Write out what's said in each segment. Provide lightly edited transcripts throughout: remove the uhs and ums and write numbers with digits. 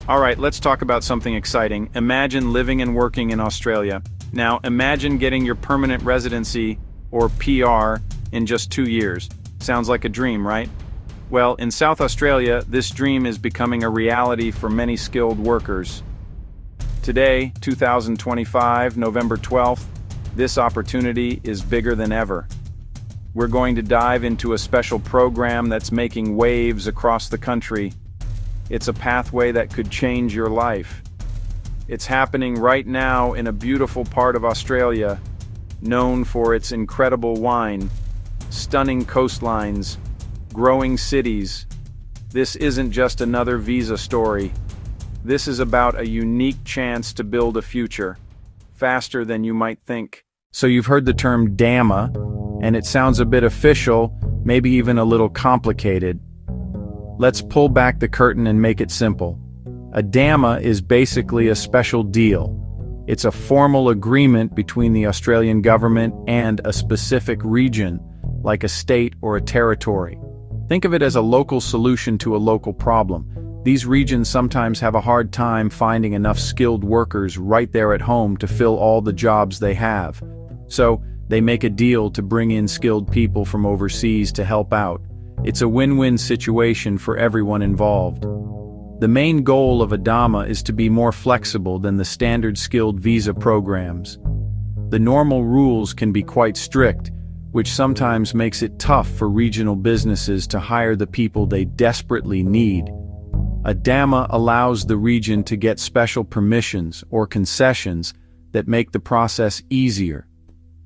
All right, let's talk about something exciting. Imagine living and working in Australia. Now, imagine getting your permanent residency, or PR, in just 2 years. Sounds like a dream, right? Well, in South Australia, this dream is becoming a reality for many skilled workers. Today, 2025, November 12th, this opportunity is bigger than ever. We're going to dive into a special program that's making waves across the country. It's a pathway that could change your life. It's happening right now in a beautiful part of Australia, known for its incredible wine, stunning coastlines, growing cities. This isn't just another visa story. This is about a unique chance to build a future, faster than you might think. So you've heard the term DAMA, and it sounds a bit official, maybe even a little complicated. Let's pull back the curtain and make it simple. A DAMA is basically a special deal. It's a formal agreement between the Australian government and a specific region, like a state or a territory. Think of it as a local solution to a local problem. These regions sometimes have a hard time finding enough skilled workers right there at home to fill all the jobs they have. So, they make a deal to bring in skilled people from overseas to help out. It's a win-win situation for everyone involved. The main goal of a DAMA is to be more flexible than the standard skilled visa programs. The normal rules can be quite strict, which sometimes makes it tough for regional businesses to hire the people they desperately need. A DAMA allows the region to get special permissions or concessions that make the process easier.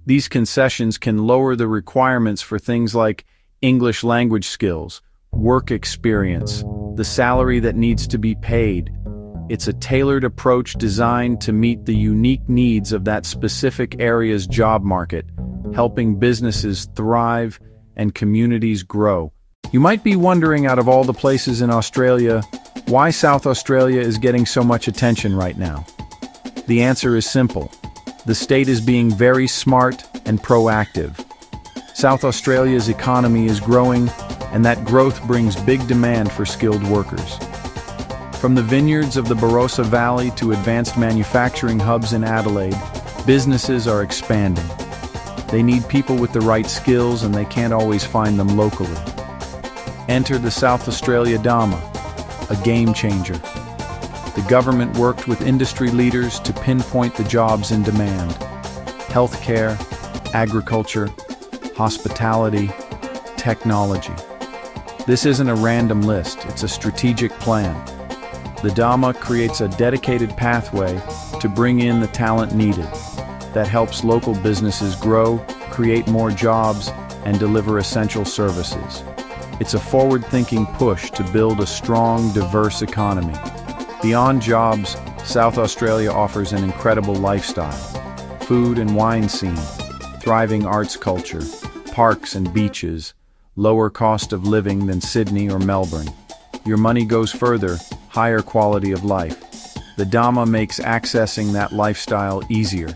These concessions can lower the requirements for things like English language skills, work experience, the salary that needs to be paid. It's a tailored approach designed to meet the unique needs of that specific area's job market, helping businesses thrive and communities grow. You might be wondering, out of all the places in Australia, why South Australia is getting so much attention right now. The answer is simple. The state is being very smart and proactive. South Australia's economy is growing, and that growth brings big demand for skilled workers. From the vineyards of the Barossa Valley to advanced manufacturing hubs in Adelaide, businesses are expanding. They need people with the right skills, and they can't always find them locally. Enter the South Australia DAMA, a game changer. The government worked with industry leaders to pinpoint the jobs in demand: healthcare, agriculture, hospitality, technology. This isn't a random list, it's a strategic plan. The DAMA creates a dedicated pathway to bring in the talent needed. That helps local businesses grow, create more jobs, and deliver essential services. It's a forward-thinking push to build a strong, diverse economy. Beyond jobs, South Australia offers an incredible lifestyle. Food and wine scene, thriving arts culture, parks and beaches, lower cost of living than Sydney or Melbourne. Your money goes further, higher quality of life. The DAMA makes accessing that lifestyle easier.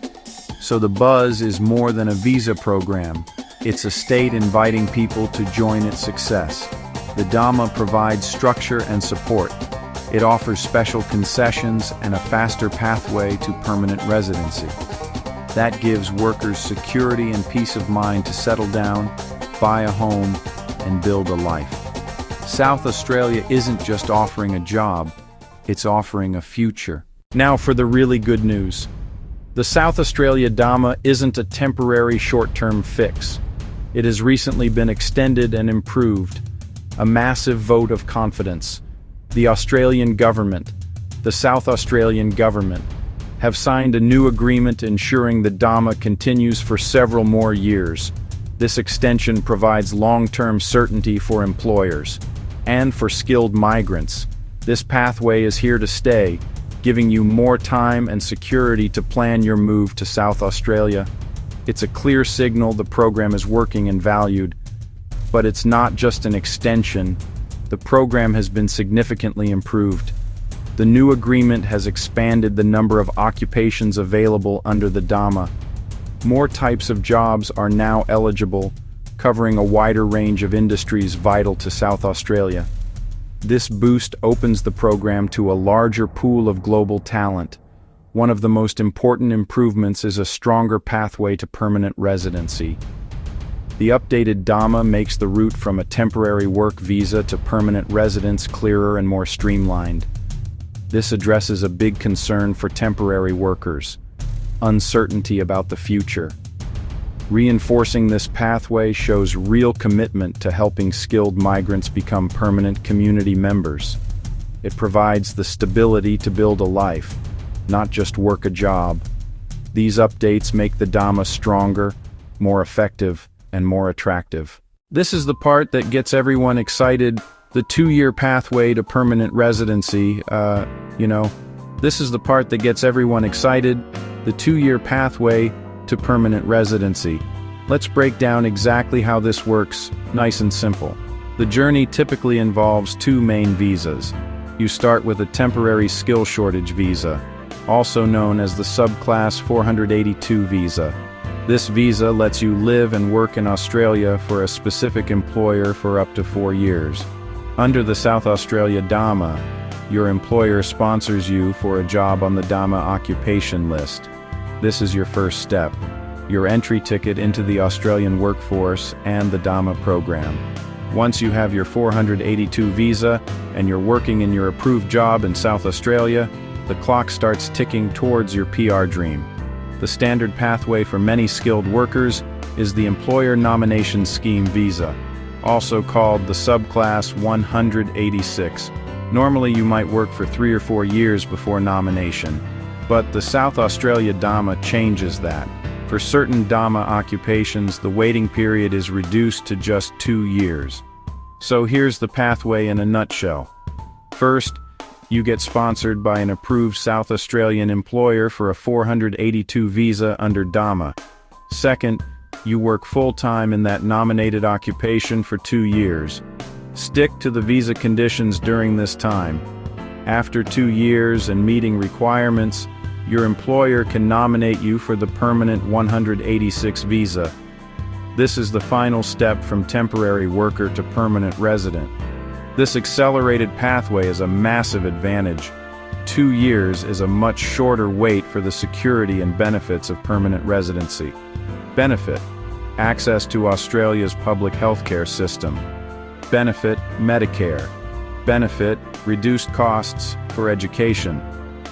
So the buzz is more than a visa program. It's a state inviting people to join its success. The DAMA provides structure and support. It offers special concessions and a faster pathway to permanent residency. That gives workers security and peace of mind to settle down, buy a home, and build a life. South Australia isn't just offering a job, it's offering a future. Now for the really good news. The South Australia DAMA isn't a temporary short-term fix. It has recently been extended and improved. A massive vote of confidence. The Australian government, the South Australian government, have signed a new agreement ensuring the DAMA continues for several more years. This extension provides long-term certainty for employers and for skilled migrants. This pathway is here to stay, giving you more time and security to plan your move to South Australia. It's a clear signal the program is working and valued. But it's not just an extension. The program has been significantly improved. The new agreement has expanded the number of occupations available under the DAMA. More types of jobs are now eligible, covering a wider range of industries vital to South Australia. This boost opens the program to a larger pool of global talent. One of the most important improvements is a stronger pathway to permanent residency. The updated DAMA makes the route from a temporary work visa to permanent residence clearer and more streamlined. This addresses a big concern for temporary workers: uncertainty about the future. Reinforcing this pathway shows real commitment to helping skilled migrants become permanent community members. It provides the stability to build a life, not just work a job. These updates make the DAMA stronger, more effective, and more attractive. This is the part that gets everyone excited, the 2-year pathway to permanent residency. This is the part that gets everyone excited, the 2-year pathway to permanent residency. Let's break down exactly how this works, nice and simple. The journey typically involves 2 main visas. You start with a temporary skill shortage visa, also known as the subclass 482 visa. This visa lets you live and work in Australia for a specific employer for up to 4 years. Under the South Australia DAMA, your employer sponsors you for a job on the DAMA occupation list. This is your first step, your entry ticket into the Australian workforce and the DAMA program. Once you have your 482 visa and you're working in your approved job in South Australia, the clock starts ticking towards your PR dream. The standard pathway for many skilled workers is the Employer Nomination Scheme visa, also called the subclass 186. Normally you might work for 3 or 4 years before nomination, but the South Australia DAMA changes that. For certain DAMA occupations, the waiting period is reduced to just 2 years. So here's the pathway in a nutshell. First, you get sponsored by an approved South Australian employer for a 482 visa under DAMA. Second, you work full-time in that nominated occupation for 2 years. Stick to the visa conditions during this time. After 2 years and meeting requirements, your employer can nominate you for the permanent 186 visa. This is the final step from temporary worker to permanent resident. This accelerated pathway is a massive advantage. 2 years is a much shorter wait for the security and benefits of permanent residency. Benefit: access to Australia's public healthcare system. Benefit: Medicare. Benefit: reduced costs for education.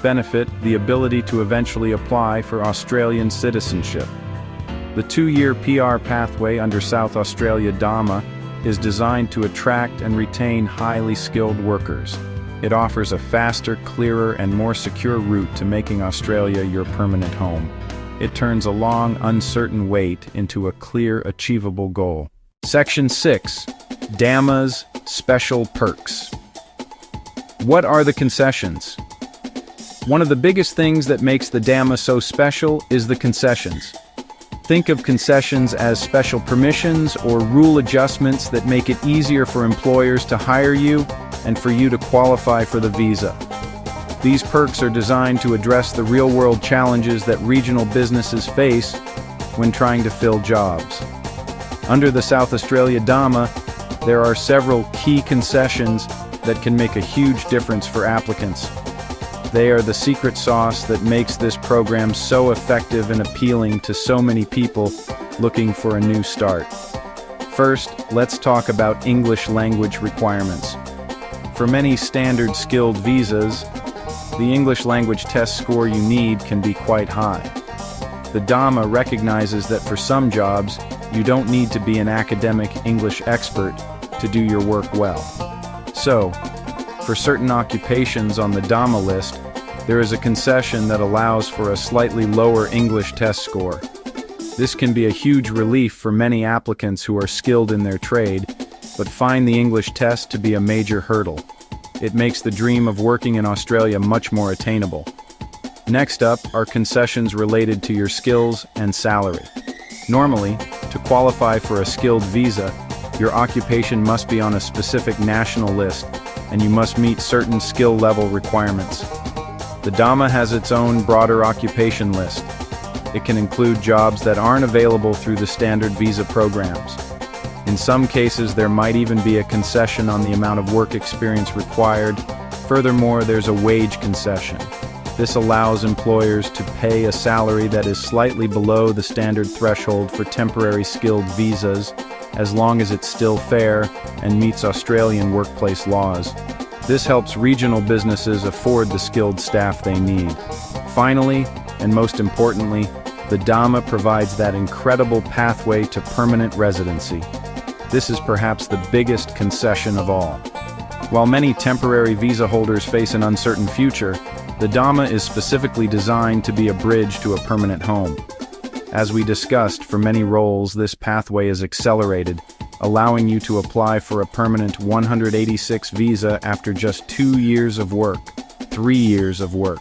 Benefit: the ability to eventually apply for Australian citizenship. The 2-year PR pathway under South Australia DAMA is designed to attract and retain highly skilled workers. It offers a faster, clearer, and more secure route to making Australia your permanent home. It turns a long, uncertain wait into a clear, achievable goal. Section 6. DAMA's Special Perks. What are the concessions? One of the biggest things that makes the DAMA so special is the concessions. Think of concessions as special permissions or rule adjustments that make it easier for employers to hire you and for you to qualify for the visa. These perks are designed to address the real-world challenges that regional businesses face when trying to fill jobs. Under the South Australia DAMA, there are several key concessions that can make a huge difference for applicants. They are the secret sauce that makes this program so effective and appealing to so many people looking for a new start. First, let's talk about English language requirements. For many standard skilled visas, the English language test score you need can be quite high. The DAMA recognizes that for some jobs, you don't need to be an academic English expert to do your work well. So, for certain occupations on the DAMA list, there is a concession that allows for a slightly lower English test score. This can be a huge relief for many applicants who are skilled in their trade, but find the English test to be a major hurdle. It makes the dream of working in Australia much more attainable. Next up are concessions related to your skills and salary. Normally, to qualify for a skilled visa, your occupation must be on a specific national list, and you must meet certain skill level requirements. The DAMA has its own broader occupation list. It can include jobs that aren't available through the standard visa programs. In some cases, there might even be a concession on the amount of work experience required. Furthermore, there's a wage concession. This allows employers to pay a salary that is slightly below the standard threshold for temporary skilled visas, as long as it's still fair and meets Australian workplace laws. This helps regional businesses afford the skilled staff they need. Finally, and most importantly, the DAMA provides that incredible pathway to permanent residency. This is perhaps the biggest concession of all. While many temporary visa holders face an uncertain future, the DAMA is specifically designed to be a bridge to a permanent home. As we discussed, for many roles, this pathway is accelerated, allowing you to apply for a permanent 186 visa after just 2 years of work, 3 years of work.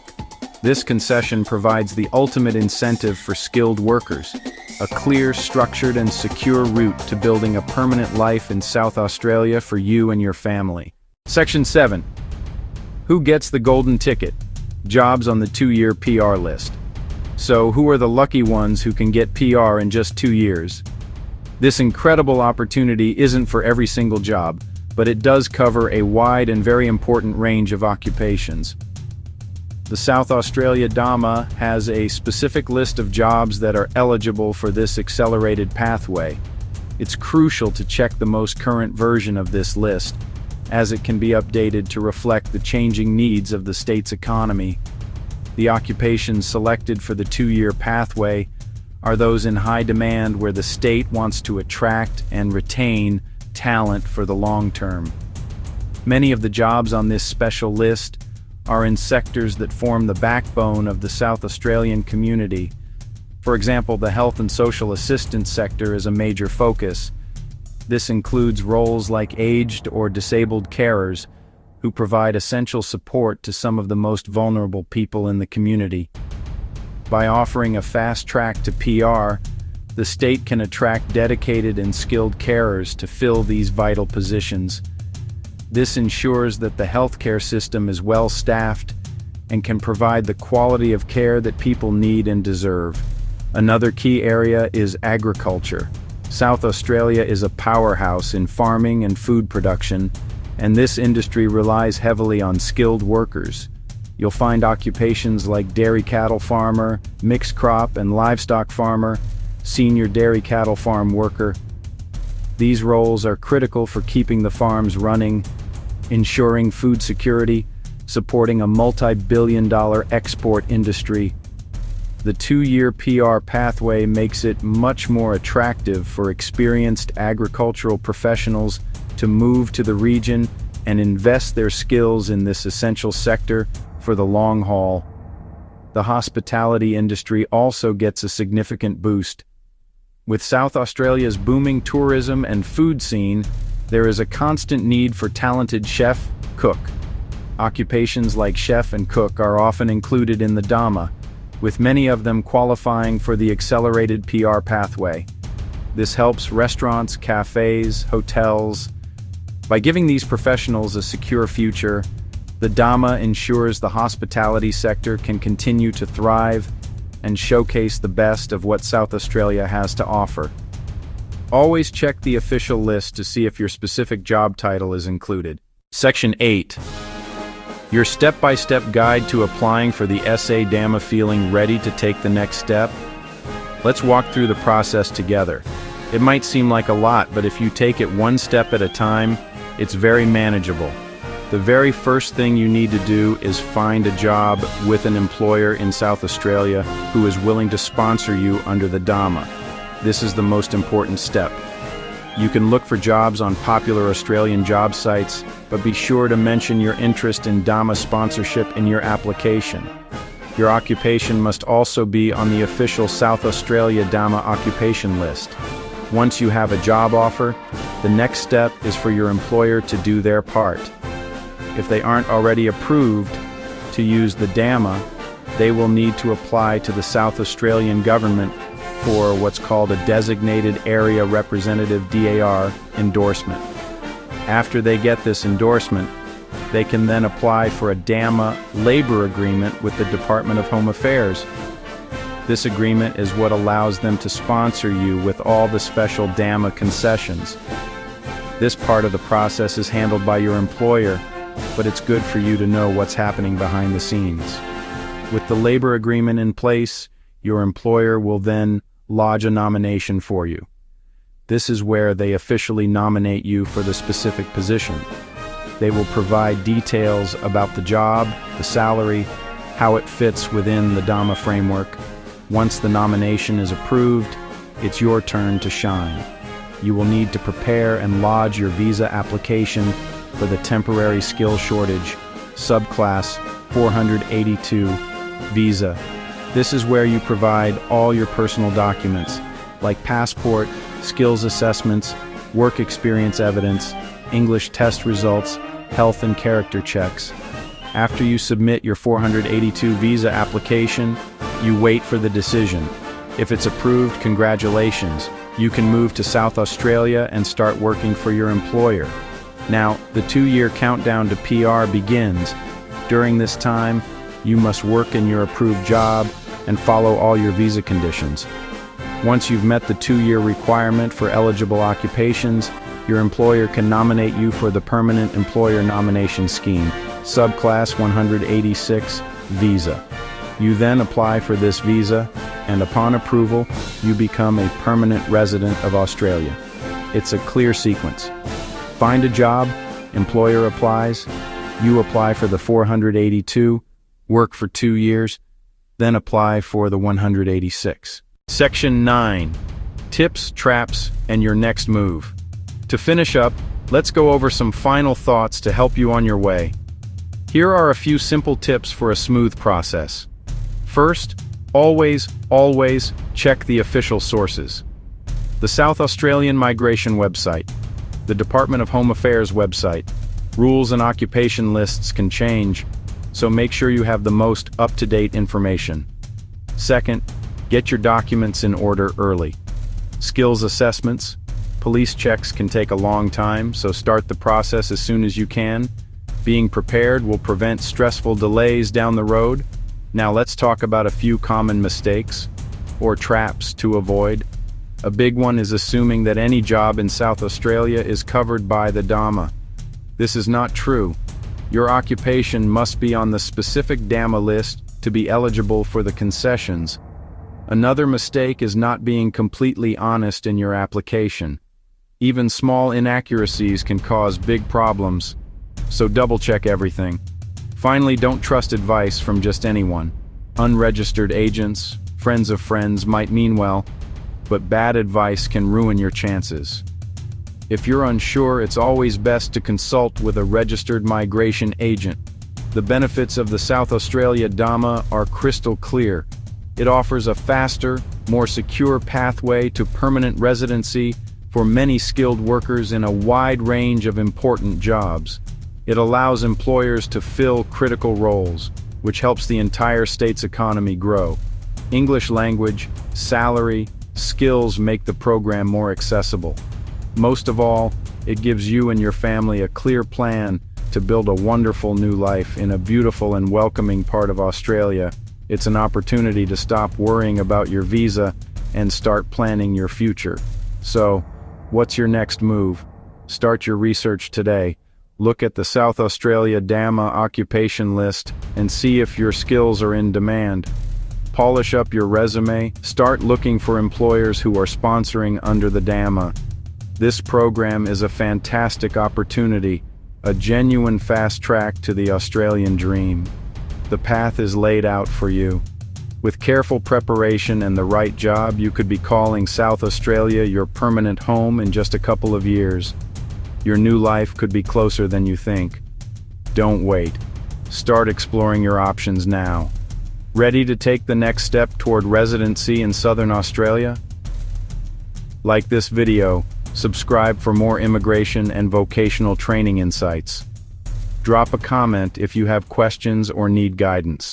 This concession provides the ultimate incentive for skilled workers, a clear, structured, and secure route to building a permanent life in South Australia for you and your family. Section 7. Who gets the golden ticket? Jobs on the 2-year PR list. So, who are the lucky ones who can get PR in just 2 years? This incredible opportunity isn't for every single job, but it does cover a wide and very important range of occupations. The South Australia DAMA has a specific list of jobs that are eligible for this accelerated pathway. It's crucial to check the most current version of this list, as it can be updated to reflect the changing needs of the state's economy. The occupations selected for the 2-year pathway are those in high demand where the state wants to attract and retain talent for the long term. Many of the jobs on this special list are in sectors that form the backbone of the South Australian community. For example, the health and social assistance sector is a major focus. This includes roles like aged or disabled carers, who provide essential support to some of the most vulnerable people in the community. By offering a fast track to PR, the state can attract dedicated and skilled carers to fill these vital positions. This ensures that the healthcare system is well staffed and can provide the quality of care that people need and deserve. Another key area is agriculture. South Australia is a powerhouse in farming and food production, and this industry relies heavily on skilled workers. You'll find occupations like dairy cattle farmer, mixed crop and livestock farmer, senior dairy cattle farm worker. These roles are critical for keeping the farms running, ensuring food security, supporting a multi-billion-dollar export industry. The 2-year PR pathway makes it much more attractive for experienced agricultural professionals to move to the region and invest their skills in this essential sector for the long haul. The hospitality industry also gets a significant boost. With South Australia's booming tourism and food scene, there is a constant need for talented chef, cook. Occupations like chef and cook are often included in the DAMA, with many of them qualifying for the accelerated PR pathway. This helps restaurants, cafes, hotels. By giving these professionals a secure future, the DAMA ensures the hospitality sector can continue to thrive and showcase the best of what South Australia has to offer. Always check the official list to see if your specific job title is included. Section 8. Your step-by-step guide to applying for the SA DAMA. Feeling ready to take the next step? Let's walk through the process together. It might seem like a lot, but if you take it one step at a time, it's very manageable. The very first thing you need to do is find a job with an employer in South Australia who is willing to sponsor you under the DAMA. This is the most important step. You can look for jobs on popular Australian job sites, but be sure to mention your interest in DAMA sponsorship in your application. Your occupation must also be on the official South Australia DAMA occupation list. Once you have a job offer, the next step is for your employer to do their part. If they aren't already approved to use the DAMA, they will need to apply to the South Australian government for what's called a Designated Area Representative DAR endorsement. After they get this endorsement, they can then apply for a DAMA labor agreement with the Department of Home Affairs. This agreement is what allows them to sponsor you with all the special DAMA concessions. This part of the process is handled by your employer, but it's good for you to know what's happening behind the scenes. With the labor agreement in place, your employer will then lodge a nomination for you. This is where they officially nominate you for the specific position. They will provide details about the job, the salary, how it fits within the DAMA framework. Once the nomination is approved, it's your turn to shine. You will need to prepare and lodge your visa application for the temporary skill shortage, subclass 482 visa. This is where you provide all your personal documents, like passport, skills assessments, work experience evidence, English test results, health and character checks. After you submit your 482 visa application, you wait for the decision. If it's approved, congratulations. You can move to South Australia and start working for your employer. Now, the 2-year countdown to PR begins. During this time, you must work in your approved job and follow all your visa conditions. Once you've met the 2-year requirement for eligible occupations, your employer can nominate you for the Permanent Employer Nomination Scheme, subclass 186 visa. You then apply for this visa, and upon approval, you become a permanent resident of Australia. It's a clear sequence. Find a job, employer applies, you apply for the 482, work for 2 years, then apply for the 186. Section 9. Tips, traps, and your next move. To finish up, let's go over some final thoughts to help you on your way. Here are a few simple tips for a smooth process. First, always check the official sources. The South Australian Migration website, the Department of Home Affairs website. Rules and occupation lists can change, so make sure you have the most up-to-date information. Second, get your documents in order early. Skills assessments, police checks can take a long time, so start the process as soon as you can. Being prepared will prevent stressful delays down the road. Now let's talk about a few common mistakes or traps to avoid. A big one is assuming that any job in South Australia is covered by the DAMA. This is not true. Your occupation must be on the specific DAMA list to be eligible for the concessions. Another mistake is not being completely honest in your application. Even small inaccuracies can cause big problems, so double-check everything. Finally, don't trust advice from just anyone. Unregistered agents, friends of friends might mean well, but bad advice can ruin your chances. If you're unsure, it's always best to consult with a registered migration agent. The benefits of the South Australia DAMA are crystal clear. It offers a faster, more secure pathway to permanent residency for many skilled workers in a wide range of important jobs. It allows employers to fill critical roles, which helps the entire state's economy grow. English language, salary, skills make the program more accessible. Most of all, it gives you and your family a clear plan to build a wonderful new life in a beautiful and welcoming part of Australia. It's an opportunity to stop worrying about your visa and start planning your future. So, what's your next move? Start your research today. Look at the South Australia DAMA occupation list and see if your skills are in demand. Polish up your resume. Start looking for employers who are sponsoring under the DAMA. This program is a fantastic opportunity, a genuine fast track to the Australian dream. The path is laid out for you. With careful preparation and the right job, you could be calling South Australia your permanent home in just a couple of years. Your new life could be closer than you think. Don't wait. Start exploring your options now. Ready to take the next step toward residency in Southern Australia? Like this video, subscribe for more immigration and vocational training insights. Drop a comment if you have questions or need guidance.